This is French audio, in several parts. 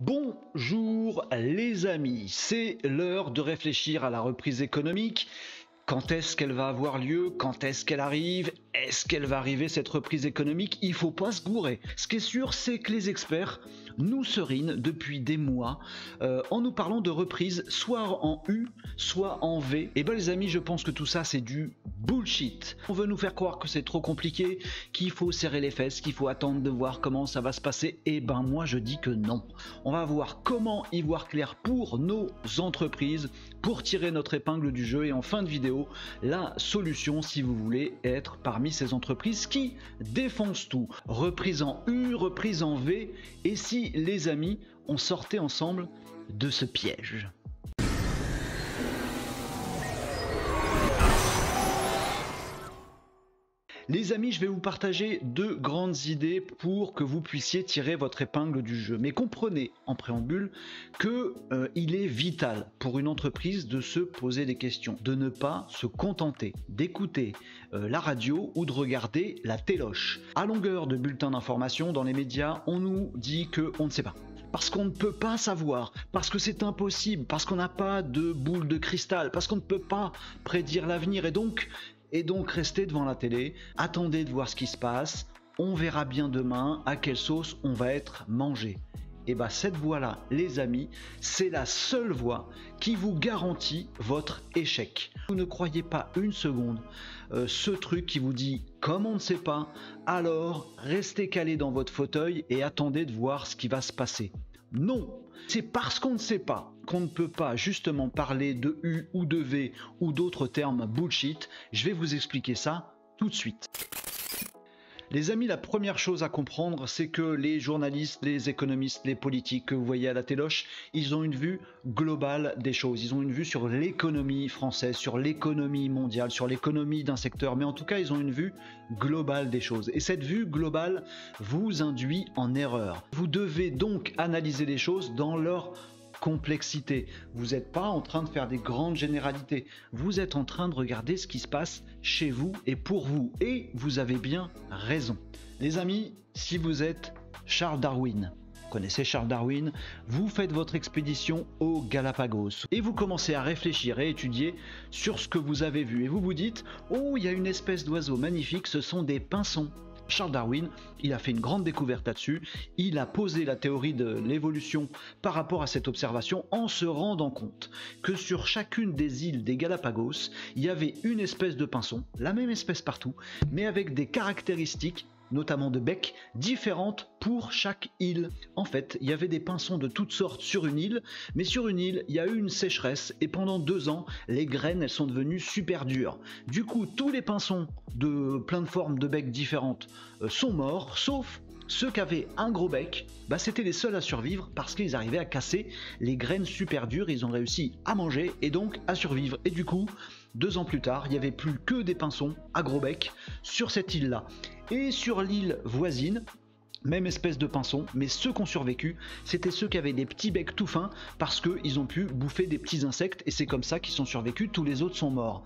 Bonjour les amis, c'est l'heure de réfléchir à la reprise économique. Quand est-ce qu'elle va avoir lieu? Quand est-ce qu'elle arrive? Est-ce qu'elle va arriver cette reprise économique? Il faut pas se gourer. Ce qui est sûr, c'est que les experts nous serinent depuis des mois en nous parlant de reprise soit en U, soit en V. Et ben les amis, je pense que tout ça c'est du bullshit. On veut nous faire croire que c'est trop compliqué, qu'il faut serrer les fesses, qu'il faut attendre de voir comment ça va se passer. Et ben moi je dis que non. On va voir comment y voir clair pour nos entreprises, pour tirer notre épingle du jeu et en fin de vidéo, la solution si vous voulez être parmi ces entreprises qui défoncent tout. Reprise en U, reprise en V, et si les amis, on sortait ensemble de ce piège. Les amis, je vais vous partager deux grandes idées pour que vous puissiez tirer votre épingle du jeu. Mais comprenez en préambule que il est vital pour une entreprise de se poser des questions, de ne pas se contenter d'écouter la radio ou de regarder la téloche. À longueur de bulletins d'information dans les médias, on nous dit qu'on ne sait pas. Parce qu'on ne peut pas savoir, parce que c'est impossible, parce qu'on n'a pas de boule de cristal, parce qu'on ne peut pas prédire l'avenir et donc restez devant la télé, attendez de voir ce qui se passe, on verra bien demain à quelle sauce on va être mangé. Et bah cette voie-là, les amis, c'est la seule voie qui vous garantit votre échec. Vous ne croyez pas une seconde ce truc qui vous dit comme on ne sait pas, alors restez calé dans votre fauteuil et attendez de voir ce qui va se passer. Non, c'est parce qu'on ne sait pas qu'on ne peut pas justement parler de U ou de V ou d'autres termes bullshit. Je vais vous expliquer ça tout de suite. Les amis, la première chose à comprendre, c'est que les journalistes, les économistes, les politiques que vous voyez à la téloche, ils ont une vue globale des choses. Ils ont une vue sur l'économie française, sur l'économie mondiale, sur l'économie d'un secteur. Mais en tout cas, ils ont une vue globale des choses. Et cette vue globale vous induit en erreur. Vous devez donc analyser les choses dans leur complexité. Vous n'êtes pas en train de faire des grandes généralités. Vous êtes en train de regarder ce qui se passe chez vous et pour vous. Et vous avez bien raison. Les amis, si vous êtes Charles Darwin, vous connaissez Charles Darwin, vous faites votre expédition aux Galapagos et vous commencez à réfléchir et étudier sur ce que vous avez vu. Et vous vous dites, oh, il y a une espèce d'oiseau magnifique, ce sont des pinsons. Charles Darwin, il a fait une grande découverte là-dessus, il a posé la théorie de l'évolution par rapport à cette observation en se rendant compte que sur chacune des îles des Galapagos, il y avait une espèce de pinson, la même espèce partout, mais avec des caractéristiques notamment de bec, différentes pour chaque île. En fait, il y avait des pinsons de toutes sortes sur une île, mais sur une île, il y a eu une sécheresse et pendant 2 ans, les graines, elles sont devenues super dures. Du coup, tous les pinsons de plein de formes de bec différentes sont morts, sauf ceux qui avaient un gros bec, bah c'était les seuls à survivre parce qu'ils arrivaient à casser les graines super dures, ils ont réussi à manger et donc à survivre. Et du coup, 2 ans plus tard, il n'y avait plus que des pinsons à gros bec sur cette île-là. Et sur l'île voisine, même espèce de pinsons, mais ceux qui ont survécu, c'était ceux qui avaient des petits becs tout fins parce qu'ils ont pu bouffer des petits insectes et c'est comme ça qu'ils sont survécus, tous les autres sont morts.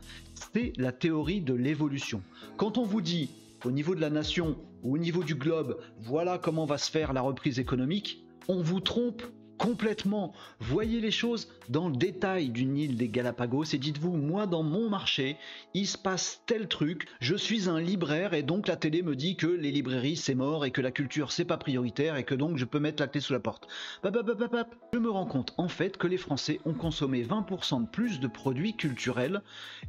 C'est la théorie de l'évolution. Quand on vous dit au niveau de la nation ou au niveau du globe, voilà comment va se faire la reprise économique, on vous trompe complètement. Voyez les choses dans le détail d'une île des Galapagos et dites-vous, moi dans mon marché, il se passe tel truc, je suis un libraire et donc la télé me dit que les librairies c'est mort et que la culture c'est pas prioritaire et que donc je peux mettre la clé sous la porte. Je me rends compte en fait que les Français ont consommé 20% de plus de produits culturels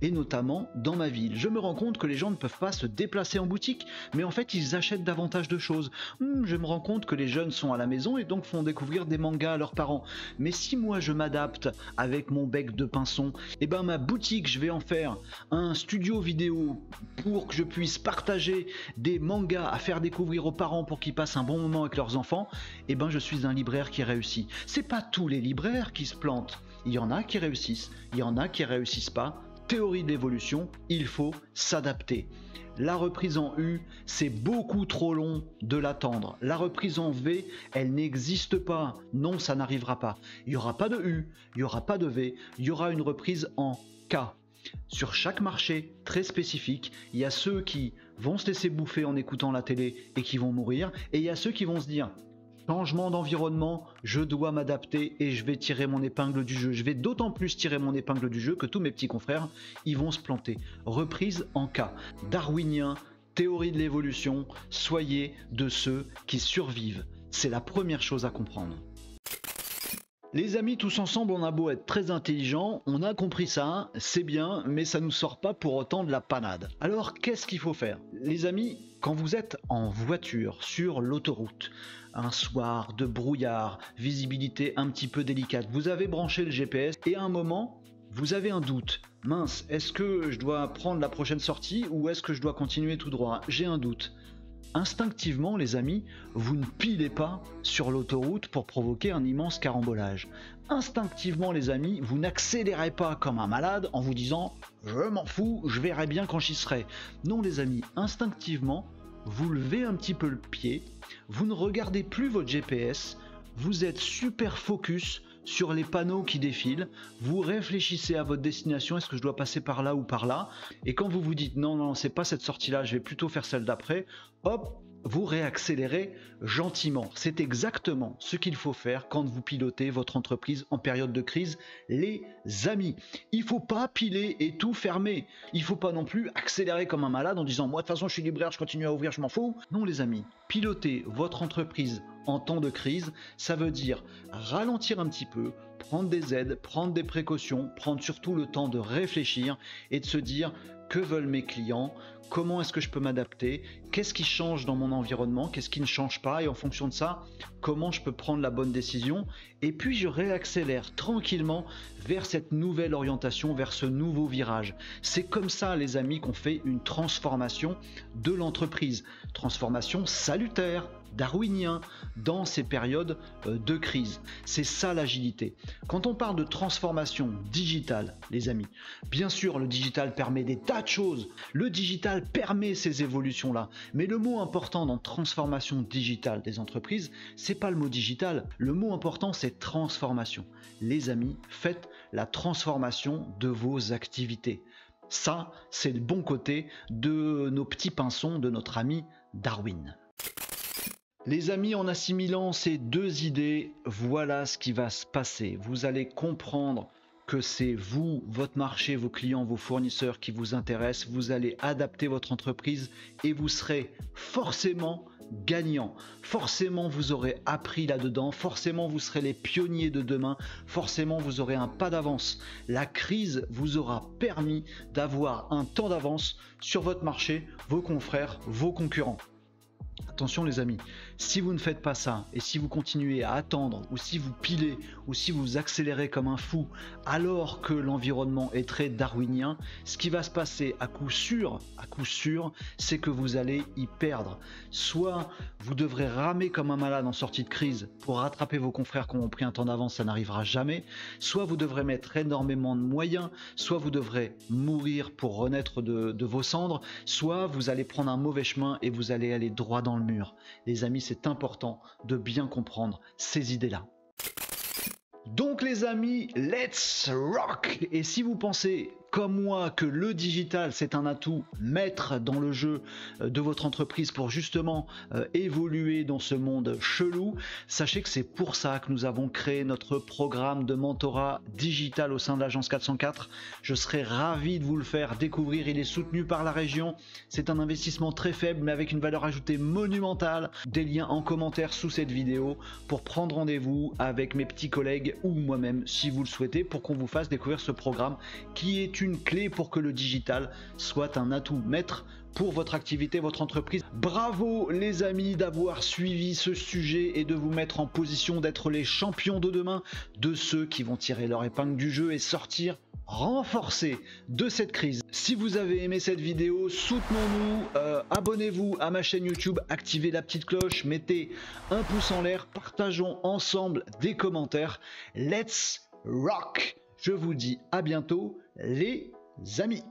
et notamment dans ma ville. Je me rends compte que les gens ne peuvent pas se déplacer en boutique mais en fait ils achètent davantage de choses. Je me rends compte que les jeunes sont à la maison et donc font découvrir des mangas à leurs parents. Mais si moi je m'adapte avec mon bec de pinson, et ben ma boutique je vais en faire un studio vidéo pour que je puisse partager des mangas à faire découvrir aux parents pour qu'ils passent un bon moment avec leurs enfants, et ben je suis un libraire qui réussit. C'est pas tous les libraires qui se plantent. Il y en a qui réussissent, il y en a qui réussissent pas. Théorie de l'évolution, il faut s'adapter. La reprise en U, c'est beaucoup trop long de l'attendre. La reprise en V, elle n'existe pas. Non, ça n'arrivera pas. Il n'y aura pas de U, il n'y aura pas de V, il y aura une reprise en K. Sur chaque marché très spécifique, il y a ceux qui vont se laisser bouffer en écoutant la télé et qui vont mourir, et il y a ceux qui vont se dire changement d'environnement, je dois m'adapter et je vais tirer mon épingle du jeu. Je vais d'autant plus tirer mon épingle du jeu que tous mes petits confrères, ils vont se planter. Reprise en cas darwinien, théorie de l'évolution, soyez de ceux qui survivent. C'est la première chose à comprendre. Les amis, tous ensemble, on a beau être très intelligents, on a compris ça, c'est bien, mais ça nous sort pas pour autant de la panade. Alors, qu'est-ce qu'il faut faire? Les amis, quand vous êtes en voiture, sur l'autoroute, un soir de brouillard, visibilité un petit peu délicate, vous avez branché le GPS et à un moment, vous avez un doute. Mince, est-ce que je dois prendre la prochaine sortie ou est-ce que je dois continuer tout droit? J'ai un doute. Instinctivement, les amis, vous ne pilez pas sur l'autoroute pour provoquer un immense carambolage. Instinctivement, les amis, vous n'accélérez pas comme un malade en vous disant « je m'en fous, je verrai bien quand j'y serai ». Non, les amis, instinctivement, vous levez un petit peu le pied, vous ne regardez plus votre GPS, vous êtes super focus sur les panneaux qui défilent, vous réfléchissez à votre destination, est-ce que je dois passer par là ou par là, et quand vous vous dites non, c'est pas cette sortie-là, je vais plutôt faire celle d'après, hop, vous réaccélérez gentiment. C'est exactement ce qu'il faut faire quand vous pilotez votre entreprise en période de crise, les amis. Il faut pas piler et tout fermer. Il faut pas non plus accélérer comme un malade en disant moi de toute façon je suis libraire, je continue à ouvrir, je m'en fous. Non les amis, piloter votre entreprise en temps de crise, ça veut dire ralentir un petit peu, prendre des aides, prendre des précautions, prendre surtout le temps de réfléchir et de se dire que veulent mes clients, comment est-ce que je peux m'adapter, qu'est-ce qui change dans mon environnement, qu'est-ce qui ne change pas et en fonction de ça, comment je peux prendre la bonne décision et puis je réaccélère tranquillement vers cette nouvelle orientation, vers ce nouveau virage. C'est comme ça les amis qu'on fait une transformation de l'entreprise, transformation salutaire, darwinien dans ces périodes de crise. C'est ça l'agilité. Quand on parle de transformation digitale, les amis, bien sûr le digital permet des tas de choses, le digital permet ces évolutions-là, mais le mot important dans transformation digitale des entreprises, c'est pas le mot digital, le mot important c'est transformation. Les amis, faites la transformation de vos activités. Ça, c'est le bon côté de nos petits pinsons de notre ami Darwin. Les amis, en assimilant ces deux idées, voilà ce qui va se passer. Vous allez comprendre que c'est vous, votre marché, vos clients, vos fournisseurs qui vous intéressent. Vous allez adapter votre entreprise et vous serez forcément gagnant. Forcément, vous aurez appris là-dedans. Forcément, vous serez les pionniers de demain. Forcément, vous aurez un pas d'avance. La crise vous aura permis d'avoir un temps d'avance sur votre marché, vos confrères, vos concurrents. Attention les amis, si vous ne faites pas ça et si vous continuez à attendre ou si vous pilez ou si vous accélérez comme un fou alors que l'environnement est très darwinien, ce qui va se passer à coup sûr, c'est que vous allez y perdre. Soit vous devrez ramer comme un malade en sortie de crise pour rattraper vos confrères qui ont pris un temps d'avance, ça n'arrivera jamais. Soit vous devrez mettre énormément de moyens, soit vous devrez mourir pour renaître de vos cendres, soit vous allez prendre un mauvais chemin et vous allez aller droit dans le mur. Les amis, c'est important de bien comprendre ces idées-là. Donc les amis, let's rock! Et si vous pensez comme moi que le digital c'est un atout maître dans le jeu de votre entreprise pour justement évoluer dans ce monde chelou, sachez que c'est pour ça que nous avons créé notre programme de mentorat digital au sein de l'agence 404. Je serai ravi de vous le faire découvrir, il est soutenu par la région, c'est un investissement très faible mais avec une valeur ajoutée monumentale. Des liens en commentaire sous cette vidéo pour prendre rendez-vous avec mes petits collègues ou moi-même si vous le souhaitez pour qu'on vous fasse découvrir ce programme qui est une clé pour que le digital soit un atout maître pour votre activité, votre entreprise. Bravo les amis d'avoir suivi ce sujet et de vous mettre en position d'être les champions de demain, de ceux qui vont tirer leur épingle du jeu et sortir renforcés de cette crise. Si vous avez aimé cette vidéo, soutenons-nous, abonnez-vous à ma chaîne YouTube, activez la petite cloche, mettez un pouce en l'air, partageons ensemble des commentaires. Let's rock! Je vous dis à bientôt les amis.